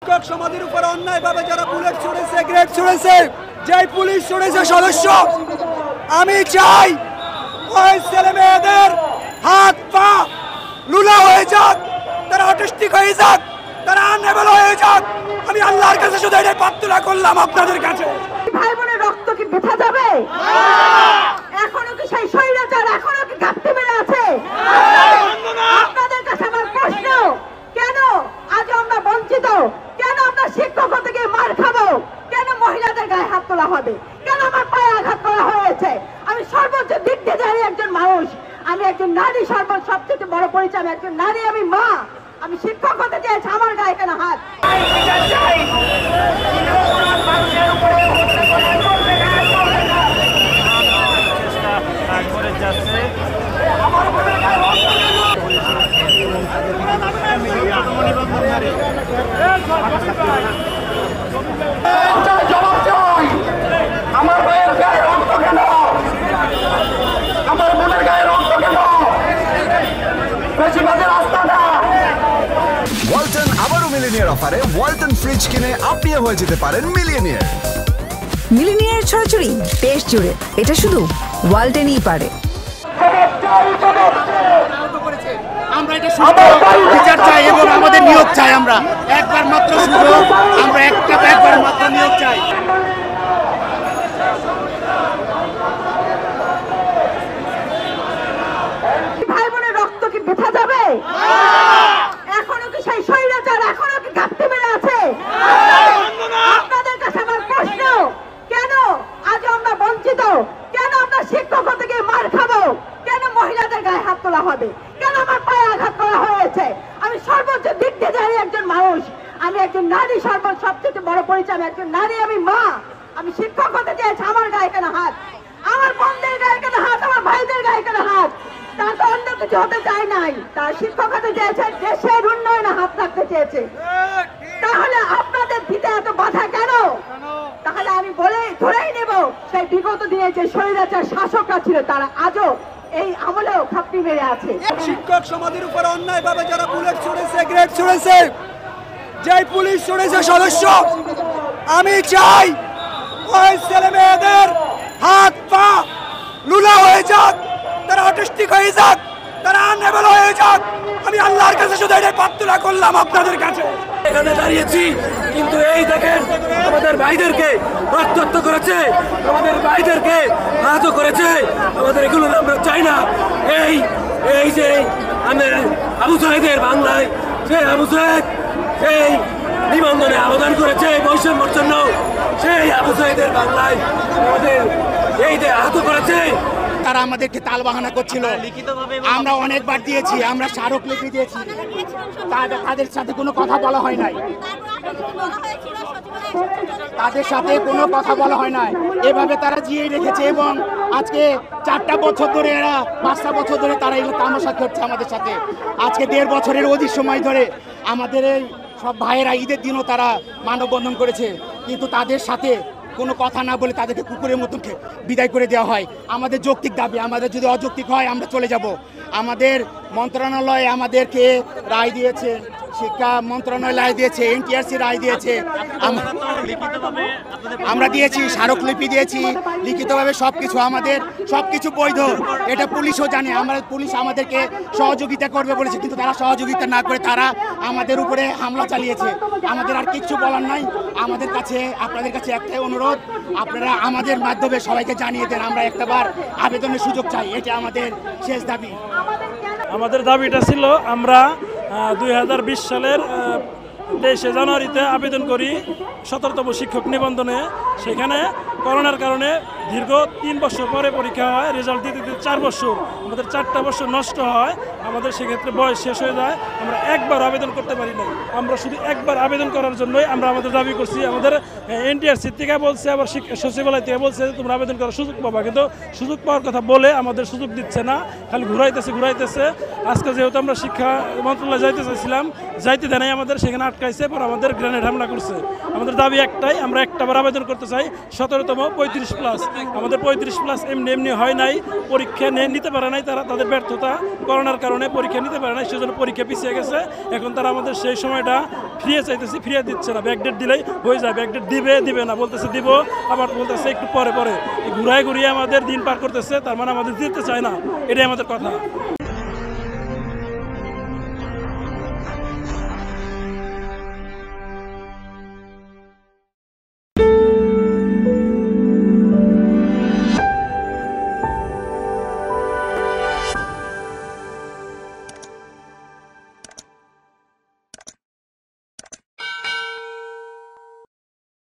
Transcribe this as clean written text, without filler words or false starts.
শিক্ষক সমাজের উপর অন্যায়ভাবে যারা বুলেট ছুড়েছে, গ্রেড ছুড়েছে, যেই পুলিশ ছুড়েছে সদস্য, আমি চাই ওই ছেলে মেয়েদের হাত পা লুলা হয়ে যাক, তারা অটিস্টিক হয়ে যাক, তারা আনএবল হয়ে যাক। আমি আল্লাহর কাছে শুধু এটাই প্রার্থনা করলাম আপনাদের কাছে। ভাই বোনের রক্ত কি বৃথা যাবে? এখনো কি সেই স্বৈরাচার এখনো কি ঘাপটি মেরে আছে? আপনাদের কাছে আমার প্রশ্ন, কেন আজ আমরা বঞ্চিত? কেন আমরা শিক্ষক হতে গিয়ে মার খাবো? কেন মহিলাদের গায়ে হাত তোলা হবে? কেন আমার পায়ে আঘাত করা হয়েছে? আমি সর্বোচ্চ দিক দিয়ে জানি একজন মানুষ, আমি একজন নারী, সবচেয়ে বড় পরিচয় আমি একজন নারী, আমি মা, আমি শিক্ষক হতে চেয়েছি, আমার গায়ে কেন হাত? আমার ভাইয়ের গায়ে রক্ত কেন? আমার বোনের গায়ে রক্ত কেন? বেশিরভাগের রাস্তা না। ওয়ালটন আবারও মিলিনিয়ার অফারে ওয়ালটন ফ্রিজ কিনে আপনিও হয়ে যেতে পারেন মিলিয়নিয়ার। মিলিনিয়ার ছড়াছড়ি দেশ জুড়ে, এটা শুধু ওয়ালটনই পারে। আমরা এটা বিচার চাই এবং আমাদের নিয়োগ চাই। আমরা একবার মাত্র সুযোগ, আমরা একবার মাত্র নিয়োগ চাই। ভাই বোনের রক্ত কি বৃথা যাবে? এখনো কি সেই স্বৈরাচার এখনো কি ঘাপটি মেরে আছে? আপনাদের কাছে আমার প্রশ্ন, কেন আজ আমরা বঞ্চিত? কেন আমরা শিক্ষক হতে গিয়ে মার খাবো? কেন মহিলাদের গায়ে হাত তোলা হবে? কেন আমার পায়ে আঘাত করা হয়েছে? আমি সর্বোচ্চ দিক দিয়ে জানি একজন মানুষ, আমি একজন নারী, সবচেয়ে বড় পরিচয় আমি একজন নারী, আমি মা, আমি শিক্ষক হতে চেয়েছি, আমার গায়ে কেন হাত? আমার বোনদের গায়ে কেন হাত? আমার ভাইদের গায়ে কেন হাত? তারা তো অন্য কিছু হতে চায় নাই, তারা শিক্ষক হতে চেয়েছে, দেশের উন্নয়নে হাত রাখতে চেয়েছে। তাহলে আপনাদের দিতে এত বাধা কেন? তাহলে আমি ধরেই নেব সেই বিগত দিনে যে স্বৈরাচার শাসকরা ছিল তারা আজও এই আমলেও খাপটি মেরে আছে। শিক্ষক সমাজের উপর অন্যায়ভাবে যারা বুলেট ছুড়েছে, গ্রেড ছুড়েছে, যেই পুলিশ ছুড়েছে সদস্য, আমি চাই ওই ছেলে মেয়েদের হাত পা লুলা হয়ে যাক, তারা অটিস্টিক হয়ে যাক, তারা আনএবল হয়ে যাক। আমি আল্লাহর কাছে শুধু এটাই প্রার্থনা করলাম আপনাদের কাছে। এখানে দাঁড়িয়েছি, কিন্তু এই দেখেন আমাদের ভাইদেরকে রক্তাক্ত করেছে, আমাদের ভাইদেরকে আহত করেছে। আমাদের এগুলো আমরা চাই না। এই যে আমি আবু সাহেদের বাংলায়, সেই আবু সাহেদ সেই নিবন্ধনে আবেদন করেছে বৈষম্যের জন্য, সেই আবু সাহেদের বাংলায় আমাদের এই যে আহত করেছে। তারা আমাদেরকে তাল বাহানা করছিল, আমরা অনেকবার দিয়েছি, আমরা স্মারকলিপি দিয়েছি, তাদের সাথে কোনো কথা বলা হয় নাই, তাদের সাথে কোনো কথা বলা হয় নাই। এভাবে তারা জিয়ে রেখেছে এবং আজকে 4টা বছর ধরে, এরা 5টা বছর ধরে তারা এগুলো তামাশা করছে আমাদের সাথে। আজকে 1.5 বছরের অধিক সময় ধরে আমাদের এই সব ভাইয়েরা ঈদের দিনও তারা মানববন্ধন করেছে, কিন্তু তাদের সাথে কোনো কথা না বলে তাদেরকে কুকুরের মতন বিদায় করে দেওয়া হয়। আমাদের যৌক্তিক দাবি, আমাদের যদি অযৌক্তিক হয় আমরা চলে যাব। আমাদের মন্ত্রণালয় আমাদেরকে রায় দিয়েছে, শিক্ষা মন্ত্রণালয় রায় দিয়েছে, এনটিআরসি রায় দিয়েছে, আমরা দিয়েছি, স্মারকলিপি দিয়েছি লিখিতভাবে, সবকিছু বৈধ। এটা পুলিশও জানে, পুলিশ আমাদেরকে সহযোগিতা করবে বলেছে, কিন্তু তারা সহযোগিতা না করে তারা আমাদের উপরে হামলা চালিয়েছে। আমাদের আর কিছু বলার নাই। আমাদের কাছে, আপনাদের কাছে একটাই অনুরোধ, আপনারা আমাদের মাধ্যমে সবাইকে জানিয়ে দেন, আমরা একটাবার আবেদনের সুযোগ চাই। এটা আমাদের শেষ দাবি। আমাদের দাবিটা ছিল, আমরা 2020 সালের 23শে জানুয়ারিতে আবেদন করি 17তম শিক্ষক নিবন্ধনে। সেখানে করোনার কারণে দীর্ঘ 3 বছর পরে পরীক্ষা হয়, রেজাল্ট দিতে 4 বছর, আমাদের 4টা বছর নষ্ট হয়, আমাদের সেক্ষেত্রে বয়স শেষ হয়ে যায়, আমরা একবার আবেদন করতে পারি না। আমরা শুধু একবার আবেদন করার জন্যই আমরা আমাদের দাবি করছি। আমাদের এনটিআরসি থেকে বলছে, আবার সচিবালয় থেকে বলছে তোমরা আবেদন করার সুযোগ পাবা, কিন্তু সুযোগ পাওয়ার কথা বলে আমাদের সুযোগ দিচ্ছে না, খালি ঘুরাইতেছে। আজকে যেহেতু আমরা শিক্ষা মন্ত্রণালয়ে যাইতে চাইছিলাম, যাইতে দেয় নাই, আমাদের সেখানে আটকাইছে, পর আমাদের গ্রেনেড হামলা করছে। আমাদের দাবি একটাই, আমরা একটাবার আবেদন করতে চাই 17তম 35+। আমাদের 35+ এমনি হয় নাই, পরীক্ষা নিতে পারে নাই তারা, তাদের ব্যর্থতা করোনার কারণে পরীক্ষা নিতে পারে নাই, সেজন্য পরীক্ষা পিছিয়ে গেছে। এখন তারা আমাদের সেই সময়টা ফিরিয়ে চাইতেছি, ফিরিয়ে দিচ্ছে না। ব্যাকডেট দিলেই হয়ে যায়, ব্যাকডেট দিবে না, বলতেছে দিব, আবার বলতেছে একটু পরে। ঘুরিয়ে আমাদের দিন পার করতেছে, তার মানে আমাদের দিতে চায় না, এটাই আমাদের কথা।